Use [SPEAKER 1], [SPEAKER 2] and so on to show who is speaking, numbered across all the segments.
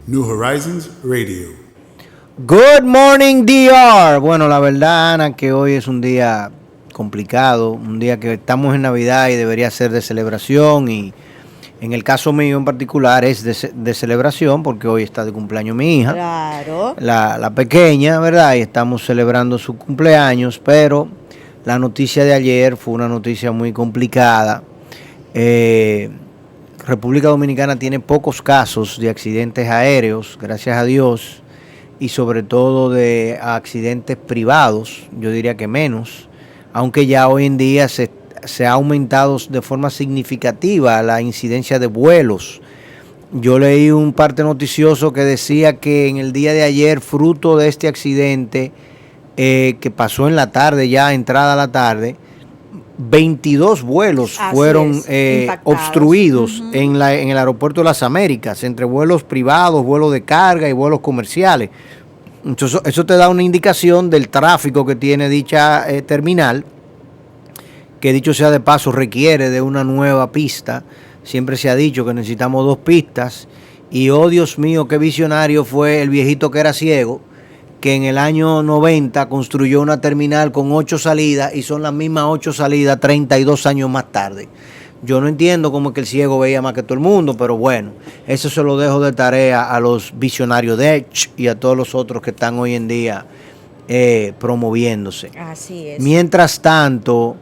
[SPEAKER 1] New Horizons Radio.
[SPEAKER 2] Good morning, DR. Bueno, la verdad, Ana, que hoy es un día complicado, un día que estamos en Navidad y debería ser de celebración, y en el caso mío en particular es de celebración porque hoy está de cumpleaños mi hija,
[SPEAKER 3] claro,
[SPEAKER 2] la pequeña, ¿verdad? Y estamos celebrando su cumpleaños, pero la noticia de ayer fue una noticia muy complicada. República Dominicana tiene pocos casos de accidentes aéreos, gracias a Dios, y sobre todo de accidentes privados, yo diría que menos, aunque ya hoy en día se ha aumentado de forma significativa la incidencia de vuelos. Yo leí un parte noticioso que decía que en el día de ayer, fruto de este accidente que pasó en la tarde, ya entrada la tarde, 22 vuelos fueron obstruidos en el aeropuerto de las Américas, entre vuelos privados, vuelos de carga y vuelos comerciales. Entonces, eso te da una indicación del tráfico que tiene dicha terminal, que dicho sea de paso requiere de una nueva pista. Siempre se ha dicho que necesitamos 2 pistas, y oh Dios mío, qué visionario fue el viejito que era ciego, que en el año 90 construyó una terminal con 8 salidas, y son las mismas 8 salidas 32 años más tarde. Yo no entiendo cómo es que el ciego veía más que todo el mundo, pero bueno, eso se lo dejo de tarea a los visionarios de Edge y a todos los otros que están hoy en día promoviéndose.
[SPEAKER 3] Así es.
[SPEAKER 2] Mientras tanto,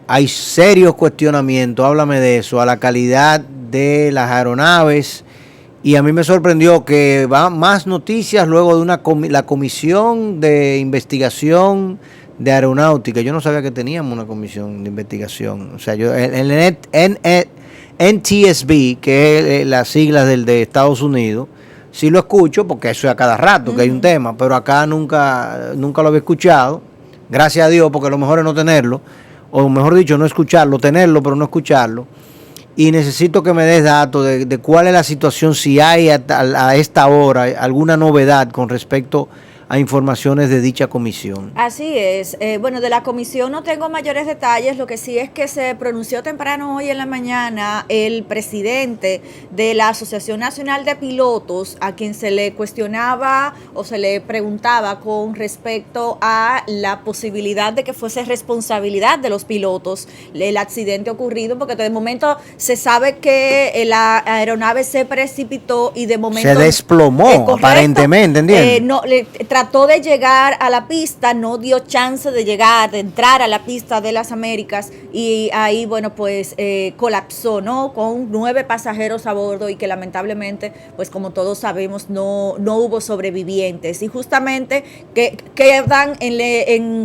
[SPEAKER 2] hay serios cuestionamientos, háblame de eso, a la calidad de las aeronaves. Y a mí me sorprendió que van más noticias luego de la Comisión de Investigación de Aeronáutica. Yo no sabía que teníamos una comisión de investigación. O sea, el NTSB, que es las siglas de Estados Unidos, sí lo escucho porque eso es a cada rato que hay un tema, pero acá nunca lo había escuchado. Gracias a Dios, porque lo mejor es no tenerlo, o mejor dicho, no escucharlo, tenerlo, pero no escucharlo. Y necesito que me des datos de cuál es la situación, si hay a esta hora alguna novedad con respecto a informaciones de dicha comisión.
[SPEAKER 3] Así es. Bueno, de la comisión no tengo mayores detalles. Lo que sí es que se pronunció temprano hoy en la mañana el presidente de la Asociación Nacional de Pilotos, a quien se le cuestionaba o se le preguntaba con respecto a la posibilidad de que fuese responsabilidad de los pilotos el accidente ocurrido, porque de momento se sabe que la aeronave se precipitó y de momento
[SPEAKER 2] se desplomó, aparentemente, ¿entiendes?
[SPEAKER 3] Trató de llegar a la pista, no dio chance de entrar a la pista de las Américas, y ahí, bueno, pues colapsó, ¿no? Con 9 pasajeros a bordo, y que lamentablemente, pues como todos sabemos, no hubo sobrevivientes. Y justamente que quedan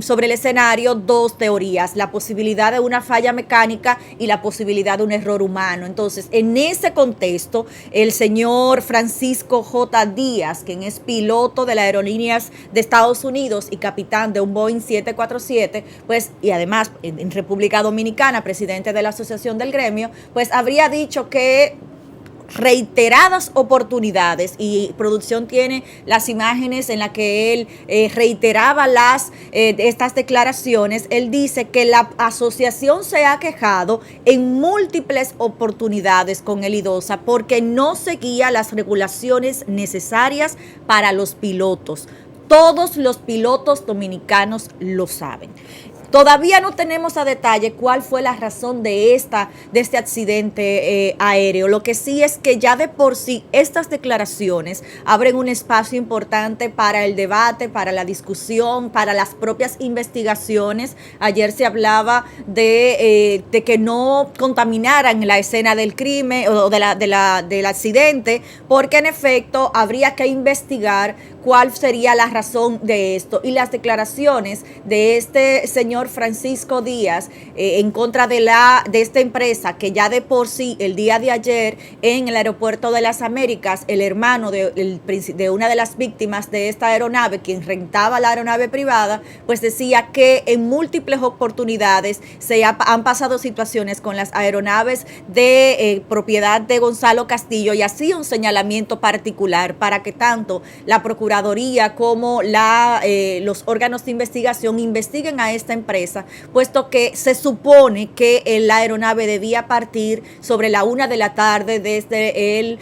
[SPEAKER 3] sobre el escenario 2 teorías: la posibilidad de una falla mecánica y la posibilidad de un error humano. Entonces, en ese contexto, el señor Francisco J. Díaz, quien es piloto de la Aerolíneas de Estados Unidos y capitán de un Boeing 747, pues, y además en República Dominicana, presidente de la Asociación del Gremio, pues habría dicho que reiteradas oportunidades, y producción tiene las imágenes en las que él reiteraba estas declaraciones. Él dice que la asociación se ha quejado en múltiples oportunidades con el IDOSA porque no seguía las regulaciones necesarias para los pilotos. Todos los pilotos dominicanos lo saben. Todavía no tenemos a detalle cuál fue la razón de este accidente aéreo. Lo que sí es que ya de por sí estas declaraciones abren un espacio importante para el debate, para la discusión, para las propias investigaciones. Ayer se hablaba de que no contaminaran la escena del crimen o del accidente, porque en efecto habría que investigar cuál sería la razón de esto. Y las declaraciones de este señor Francisco Díaz en contra de esta empresa, que ya de por sí el día de ayer en el aeropuerto de las Américas, el hermano de una de las víctimas de esta aeronave, quien rentaba la aeronave privada, pues decía que en múltiples oportunidades han pasado situaciones con las aeronaves de propiedad de Gonzalo Castillo, y así un señalamiento particular para que tanto la Procuraduría como los órganos de investigación investiguen a esta empresa empresa, puesto que se supone que la aeronave debía partir sobre la 1 de la tarde desde el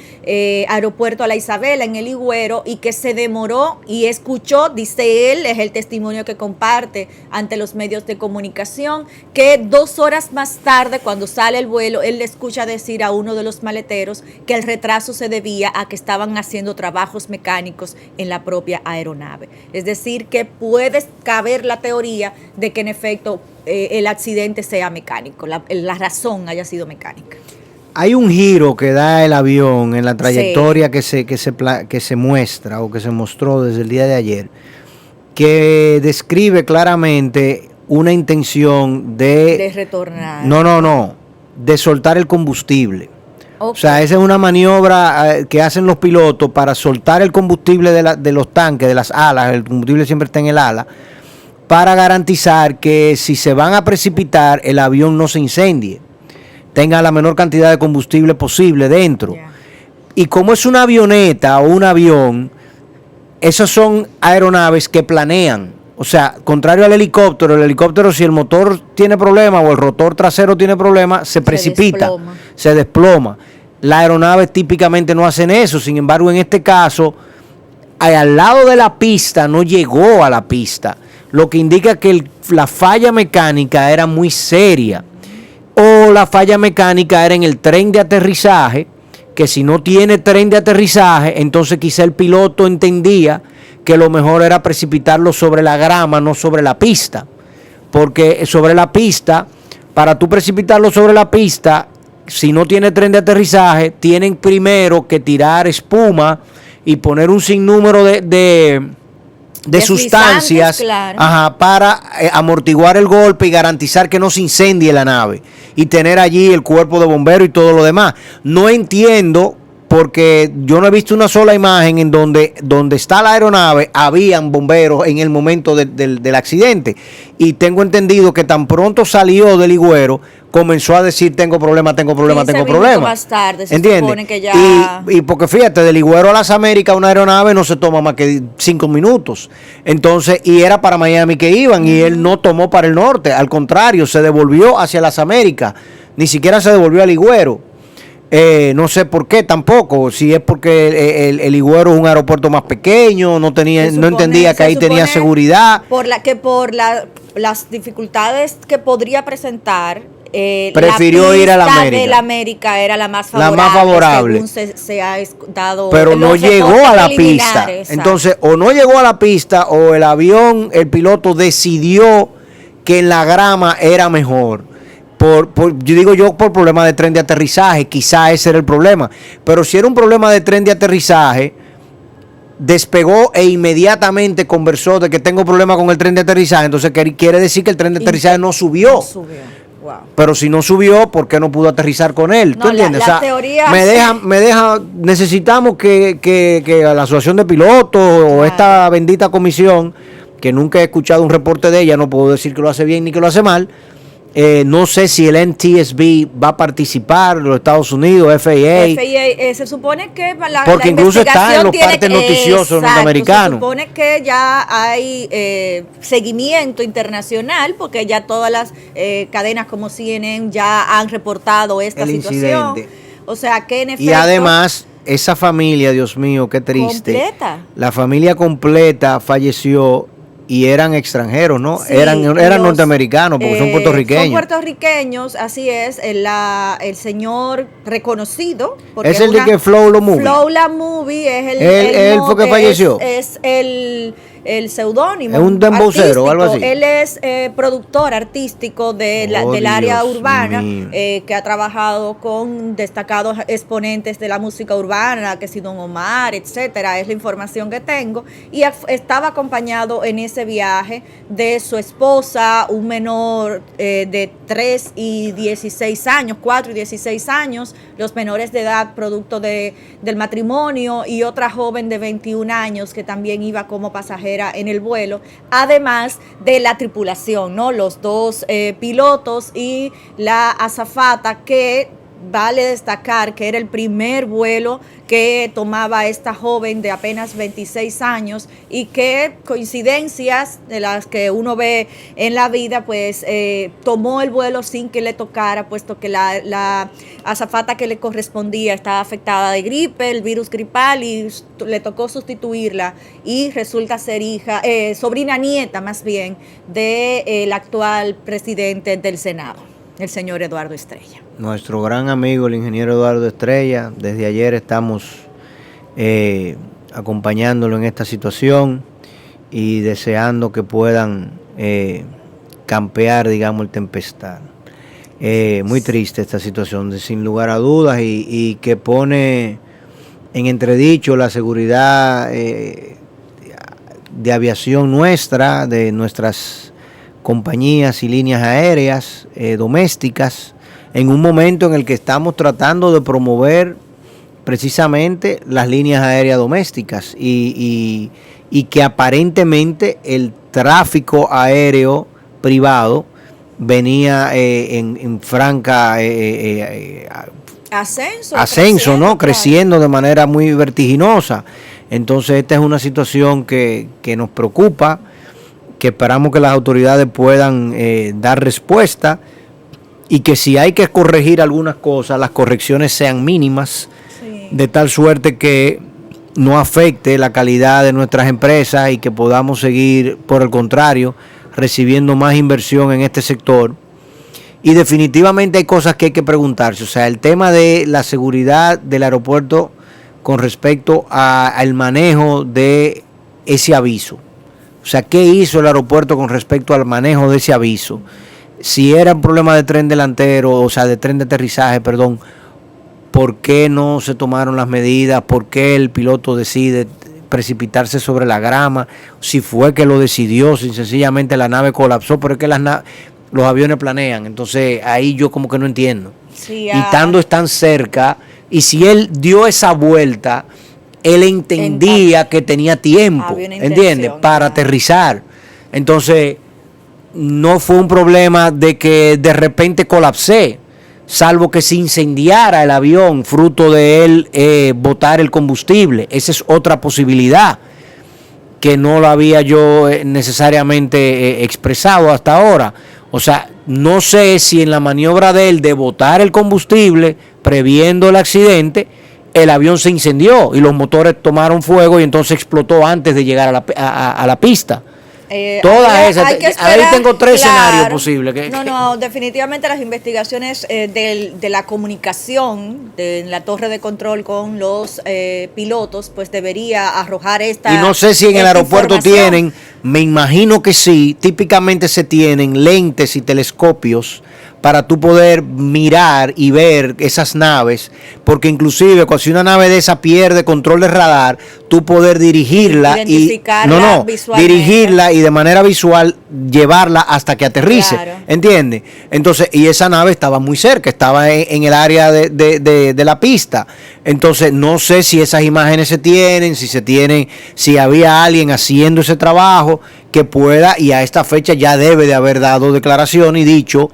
[SPEAKER 3] aeropuerto a La Isabela en el Higüero, y que se demoró y escuchó, dice él, es el testimonio que comparte ante los medios de comunicación, que 2 horas más tarde, cuando sale el vuelo, él le escucha decir a uno de los maleteros que el retraso se debía a que estaban haciendo trabajos mecánicos en la propia aeronave. Es decir, que puede caber la teoría de que en efecto el accidente sea mecánico, la razón haya sido mecánica.
[SPEAKER 2] Hay un giro que da el avión en la trayectoria sí. que se muestra o que se mostró desde el día de ayer, que describe claramente una intención de
[SPEAKER 3] retornar.
[SPEAKER 2] No, de soltar el combustible.
[SPEAKER 3] Okay.
[SPEAKER 2] O sea, esa es una maniobra que hacen los pilotos para soltar el combustible de los tanques, de las alas. El combustible siempre está en el ala, para garantizar que si se van a precipitar, el avión no se incendie, tenga la menor cantidad de combustible posible dentro. Yeah. Y como es una avioneta o un avión, esas son aeronaves que planean. O sea, contrario al helicóptero, el helicóptero, si el motor tiene problema o el rotor trasero tiene problema, se precipita, se desploma. Las aeronaves típicamente no hacen eso. Sin embargo, en este caso, al lado de la pista, no llegó a la pista, lo que indica que la falla mecánica era muy seria. O la falla mecánica era en el tren de aterrizaje, que si no tiene tren de aterrizaje, entonces quizá el piloto entendía que lo mejor era precipitarlo sobre la grama, no sobre la pista. Porque sobre la pista, para tú precipitarlo sobre la pista, si no tiene tren de aterrizaje, tienen primero que tirar espuma y poner un sinnúmero de sustancias, claro, para amortiguar el golpe y garantizar que no se incendie la nave y tener allí el cuerpo de bomberos y todo lo demás. No entiendo, porque yo no he visto una sola imagen en donde está la aeronave, habían bomberos en el momento del accidente. Y tengo entendido que tan pronto salió del Higüero, comenzó a decir tengo problema.
[SPEAKER 3] Más tarde, se
[SPEAKER 2] ¿entiendes?
[SPEAKER 3] Supone que ya...
[SPEAKER 2] y porque fíjate, del Higüero a las Américas una aeronave no se toma más que 5 minutos. Entonces, y era para Miami que iban, y él no tomó para el norte, al contrario, se devolvió hacia las Américas, ni siquiera se devolvió al Higüero. No sé por qué tampoco, si es porque el Higüero es un aeropuerto más pequeño, no entendía que ahí tenía seguridad.
[SPEAKER 3] Por las dificultades que podría presentar,
[SPEAKER 2] prefirió
[SPEAKER 3] la
[SPEAKER 2] ir a la América.
[SPEAKER 3] De la América era la más favorable. Según se ha dado.
[SPEAKER 2] Pero no llegó a la pista. Exacto. Entonces, o no llegó a la pista, o el piloto decidió que en la grama era mejor. Por problema de tren de aterrizaje, quizá ese era el problema. Pero si era un problema de tren de aterrizaje, despegó e inmediatamente conversó de que tengo problema con el tren de aterrizaje. Entonces quiere decir que el tren de aterrizaje no subió. Wow. Pero si no subió, ¿por qué no pudo aterrizar con él? ¿Tú entiendes?
[SPEAKER 3] La teoría
[SPEAKER 2] necesitamos que la asociación de pilotos o esta bendita comisión, que nunca he escuchado un reporte de ella, no puedo decir que lo hace bien ni que lo hace mal. No sé si el NTSB va a participar, los Estados Unidos, FAA.
[SPEAKER 3] Se supone que
[SPEAKER 2] porque incluso está en los partes noticiosos norteamericanos.
[SPEAKER 3] Se supone que ya hay seguimiento internacional, porque ya todas las cadenas como CNN ya han reportado esta situación. Incidente. O sea que en efecto.
[SPEAKER 2] Y además, esa familia, Dios mío, qué triste.
[SPEAKER 3] Completa.
[SPEAKER 2] La familia completa falleció. Y eran extranjeros, ¿no?
[SPEAKER 3] Sí,
[SPEAKER 2] eran norteamericanos, porque son puertorriqueños.
[SPEAKER 3] Son puertorriqueños, así es. El señor reconocido.
[SPEAKER 2] Es el de que Flow La Movie.
[SPEAKER 3] Flow La Movie es
[SPEAKER 2] él fue que falleció.
[SPEAKER 3] Es el seudónimo.
[SPEAKER 2] Es un dembocero o algo así.
[SPEAKER 3] Él es productor artístico del área urbana, que ha trabajado con destacados exponentes de la música urbana, que si Don Omar, etcétera. Es la información que tengo. Y estaba acompañado en ese viaje de su esposa, un menor de 3 y 16 años, 4 y 16 años, los menores de edad producto del matrimonio, y otra joven de 21 años que también iba como pasajera en el vuelo, además de la tripulación, ¿no? Los dos pilotos y la azafata, que vale destacar que era el primer vuelo que tomaba esta joven de apenas 26 años y que coincidencias de las que uno ve en la vida, pues tomó el vuelo sin que le tocara, puesto que la azafata que le correspondía estaba afectada de gripe, el virus gripal, y le tocó sustituirla, y resulta ser sobrina nieta más bien del actual presidente del Senado, el señor Eduardo Estrella.
[SPEAKER 2] Nuestro gran amigo, el ingeniero Eduardo Estrella, desde ayer estamos acompañándolo en esta situación y deseando que puedan campear, digamos, el tempestad. Muy triste esta situación, sin lugar a dudas, y que pone en entredicho la seguridad de aviación nuestra, de nuestras compañías y líneas aéreas domésticas, en un momento en el que estamos tratando de promover precisamente las líneas aéreas domésticas y que aparentemente el tráfico aéreo privado venía en franca ascenso, ¿no? Creciendo de manera muy vertiginosa. Entonces esta es una situación que nos preocupa, que esperamos que las autoridades puedan dar respuesta, y que si hay que corregir algunas cosas, las correcciones sean mínimas, sí, de tal suerte que no afecte la calidad de nuestras empresas y que podamos seguir, por el contrario, recibiendo más inversión en este sector. Y definitivamente hay cosas que hay que preguntarse. O sea, el tema de la seguridad del aeropuerto con respecto al manejo de ese aviso. O sea, ¿qué hizo el aeropuerto con respecto al manejo de ese aviso? Si era un problema de tren delantero, o sea, de tren de aterrizaje, perdón, ¿por qué no se tomaron las medidas? ¿Por qué el piloto decide precipitarse sobre la grama? Si fue que lo decidió, si sencillamente la nave colapsó, pero es que los aviones planean. Entonces, ahí yo como que no entiendo. Sí, y estando tan cerca, y si él dio esa vuelta, él entendía que tenía tiempo, ¿entiendes? Para aterrizar. Entonces, no fue un problema de que de repente colapsé, salvo que se incendiara el avión fruto de él botar el combustible. Esa es otra posibilidad que no lo había yo necesariamente expresado hasta ahora. O sea, no sé si en la maniobra de él de botar el combustible, previendo el accidente, el avión se incendió y los motores tomaron fuego y entonces explotó antes de llegar a la pista. Todas esas, ahí tengo tres escenarios posibles.
[SPEAKER 3] No, definitivamente las investigaciones de la comunicación de la torre de control con los pilotos, pues debería arrojar esta.
[SPEAKER 2] Y no sé si en el aeropuerto tienen, me imagino que sí, típicamente se tienen lentes y telescopios para tú poder mirar y ver esas naves, porque inclusive si una nave de esa pierde control de radar, tú poder dirigirla dirigirla y de manera visual llevarla hasta que aterrice, claro. ¿Entiendes? Entonces, y esa nave estaba muy cerca, estaba en el área de la pista. Entonces, no sé si esas imágenes se tienen, si había alguien haciendo ese trabajo que pueda, y a esta fecha ya debe de haber dado declaración y dicho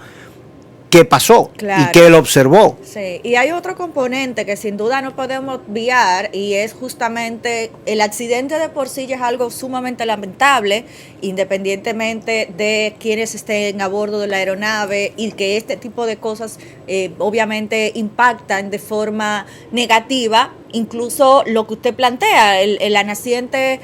[SPEAKER 2] qué pasó, claro, y qué lo observó.
[SPEAKER 3] Sí, y hay otro componente que sin duda no podemos obviar, y es justamente el accidente de por sí ya es algo sumamente lamentable, independientemente de quienes estén a bordo de la aeronave, y que este tipo de cosas obviamente impactan de forma negativa. Incluso lo que usted plantea, la naciente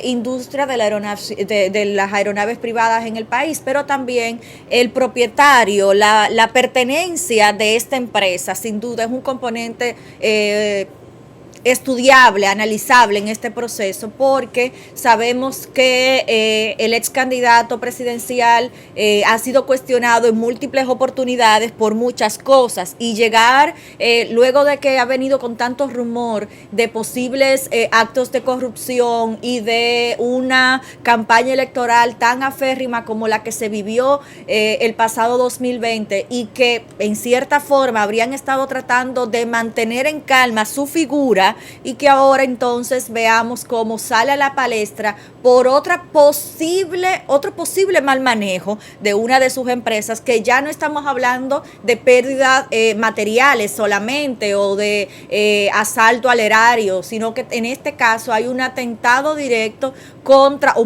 [SPEAKER 3] industria de las aeronaves privadas en el país, pero también el propietario, la pertenencia de esta empresa, sin duda es un componente estudiable, analizable en este proceso, porque sabemos que el ex candidato presidencial ha sido cuestionado en múltiples oportunidades por muchas cosas, y llegar luego de que ha venido con tanto rumor de posibles actos de corrupción y de una campaña electoral tan aférrima como la que se vivió el pasado 2020, y que en cierta forma habrían estado tratando de mantener en calma su figura, Venezuela, y que ahora entonces veamos cómo sale a la palestra por otro posible mal manejo de una de sus empresas, que ya no estamos hablando de pérdidas materiales solamente o de asalto al erario, sino que en este caso hay un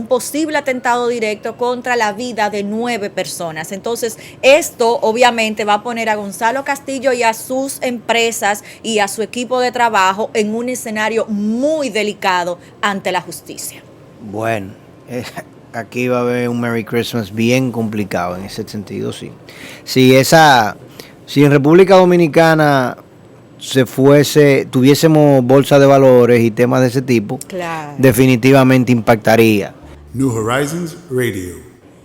[SPEAKER 3] posible atentado directo contra la vida de 9 personas. Entonces, esto obviamente va a poner a Gonzalo Castillo y a sus empresas y a su equipo de trabajo en un escenario muy delicado ante la justicia.
[SPEAKER 2] Bueno, aquí va a haber un Merry Christmas bien complicado en ese sentido, sí. Si en República Dominicana tuviésemos bolsa de valores y temas de ese tipo,
[SPEAKER 3] Claro.
[SPEAKER 2] definitivamente impactaría.
[SPEAKER 1] New Horizons Radio.